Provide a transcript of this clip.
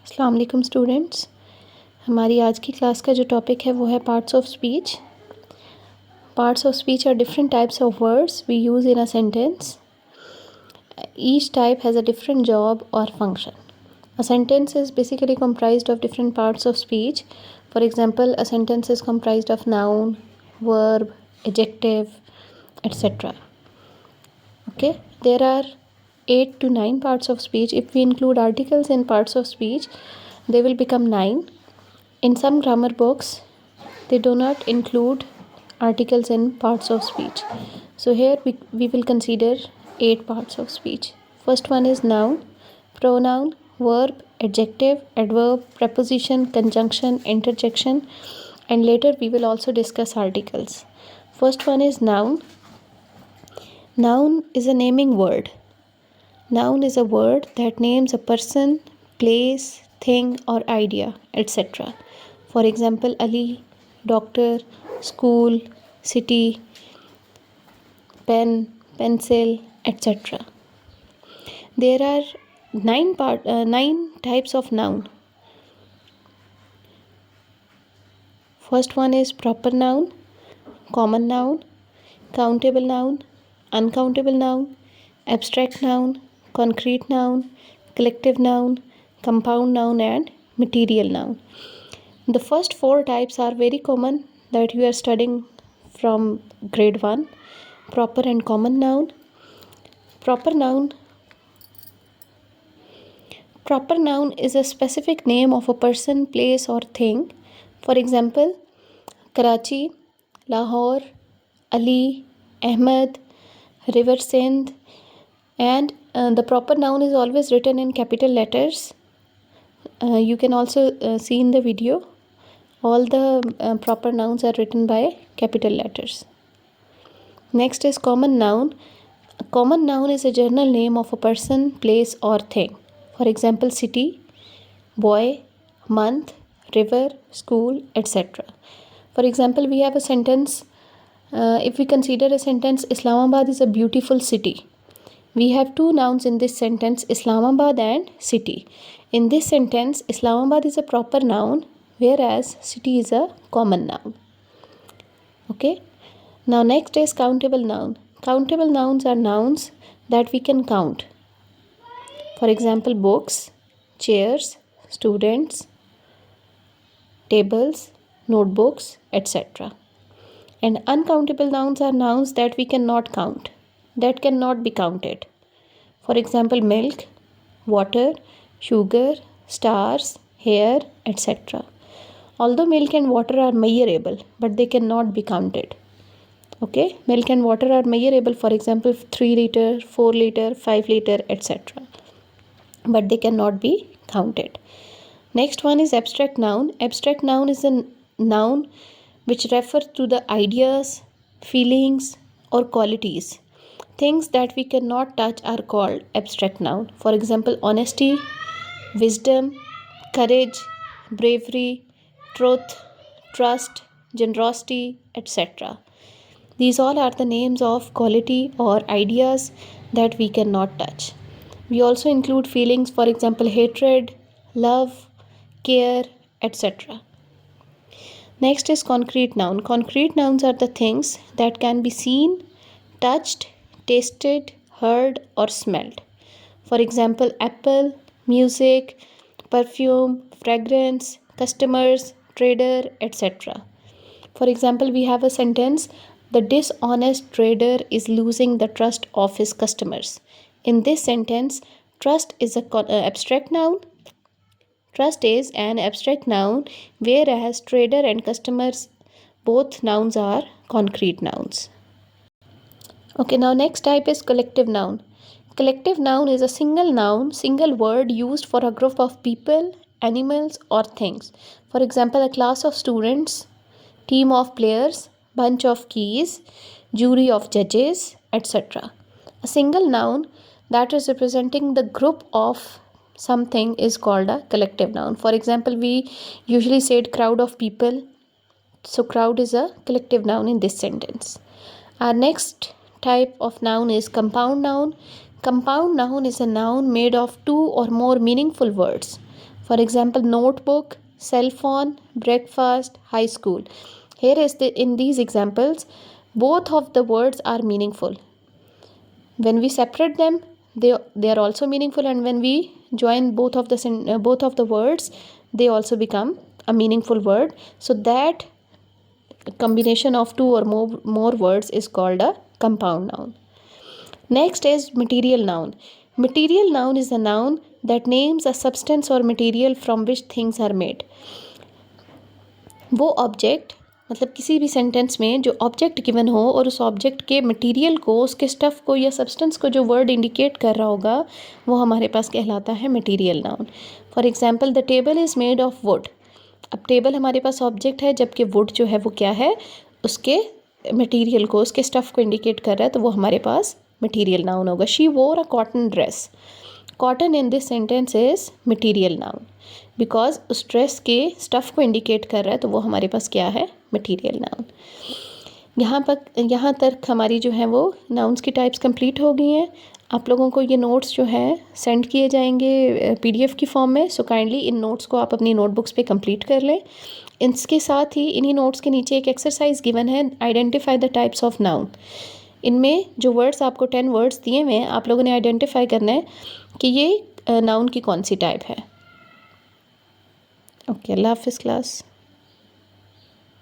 अस्सलाम वालेकुम स्टूडेंट्स। हमारी आज की क्लास का जो टॉपिक है वो है parts of speech. Parts of speech are different types of words we use in a sentence. Each type has a different job or function. A sentence is basically comprised of different parts of speech. For example, a sentence is comprised of noun, verb, adjective, etc. Okay, there are 8 to 9 parts of speech. If we include articles in parts of speech, they will become 9. In some grammar books, they do not include articles in parts of speech. So here we will consider 8 parts of speech. First one is noun, pronoun, verb, adjective, adverb, preposition, conjunction, interjection, and later we will also discuss articles. First one is noun. Noun is a naming word. Noun is a word that names a person, place, thing or idea, etc. For example, Ali, doctor, school, city, pen, pencil, etc. There are 9 types of noun. First one is proper noun, common noun, countable noun, uncountable noun, abstract noun, concrete noun, collective noun, compound noun and material noun. The first 4 types are very common that you are studying from grade 1. Proper and common noun. Proper noun is a specific name of a person, place or thing. For example, Karachi, Lahore, Ali, Ahmed, River Sindh, and the proper noun is always written in capital letters. You can also see in the video. All the proper nouns are written by capital letters. Next is common noun. A common noun is a general name of a person, place or thing. For example, city, boy, month, river, school, etc. For example, we have a sentence. If we consider a sentence, Islamabad is a beautiful city. We have 2 nouns in this sentence, Islamabad and city. In this sentence, Islamabad is a proper noun, whereas city is a common noun. Okay. Now next is countable noun. Countable nouns are nouns that we can count. For example, books, chairs, students, tables, notebooks, etc. And uncountable nouns are nouns that we cannot count, that cannot be counted. For example, milk, water, sugar, stars, hair, etc. Although milk and water are measurable, but they cannot be counted. Okay, milk and water are measurable, for example 3 liter, 4 liter, 5 liter, etc. But they cannot be counted. Next one is abstract noun. Abstract noun is a noun which refers to the ideas, feelings or qualities. Things that we cannot touch are called abstract noun. For example, honesty, wisdom, courage, bravery, truth, trust, generosity, etc. These all are the names of quality or ideas that we cannot touch. We also include feelings, for example, hatred, love, care, etc. Next is concrete noun. Concrete nouns are the things that can be seen, touched, tasted, heard, or smelled. For example, apple, music, perfume, fragrance, customers, trader, etc. For example, we have a sentence, the dishonest trader is losing the trust of his customers. In this sentence, trust is an abstract noun. Trust is an abstract noun, whereas trader and customers, both nouns are concrete nouns. Okay, now next type is collective noun. Collective noun is a single noun, single word used for a group of people, animals or things. For example, a class of students, team of players, bunch of keys, jury of judges, etc. A single noun that is representing the group of something is called a collective noun. For example, we usually said crowd of people. So crowd is a collective noun in this sentence. Our next type of noun is compound noun. Compound noun is a noun made of 2 or more meaningful words. For example, notebook, cell phone, breakfast, high school. Here is in these examples, both of the words are meaningful. When we separate them, they are also meaningful, and when we join both of the words, they also become a meaningful word. So that combination of two or more words is called a compound noun. Next is material noun. Material noun is a noun that names a substance or material from which things are made. वो object, मतलब किसी भी sentence में जो object given हो और उस object के मटेरियल को, उसके स्टफ़ को या सब्सटेंस को जो वर्ड इंडिकेट कर रहा होगा, वो हमारे पास कहलाता है material noun. For example, the table is made of would. अब टेबल हमारे पास ऑब्जेक्ट है, जबकि वुड जो है वो क्या है, उसके मटेरियल को, उसके स्टफ़ को इंडिकेट कर रहा है, तो वो हमारे पास मटेरियल नाउन होगा. शी वोर अ cotton dress. Cotton in this sentence is material noun, because उस ड्रेस के स्टफ़ को इंडिकेट कर रहा है, तो वो हमारे पास क्या है, मटेरियल नाउन. यहाँ तक हमारी जो है वो नाउन्स की टाइप्स कंप्लीट हो गई हैं. आप लोगों को ये नोट्स जो हैं सेंड किए जाएंगे PDF की फॉर्म में. सो काइंडली इन नोट्स को आप अपनी नोटबुक्स पे कंप्लीट कर लें. इसके साथ ही इन्हीं नोट्स के नीचे एक एक्सरसाइज गिवन है, identify the types of noun. इनमें जो वर्ड्स आपको 10 वर्ड्स दिए हुए हैं, आप लोगों ने आइडेंटिफाई करना है कि ये नाउन की कौन सी टाइप है. ओके, अल्लाह हाफिज़ क्लास.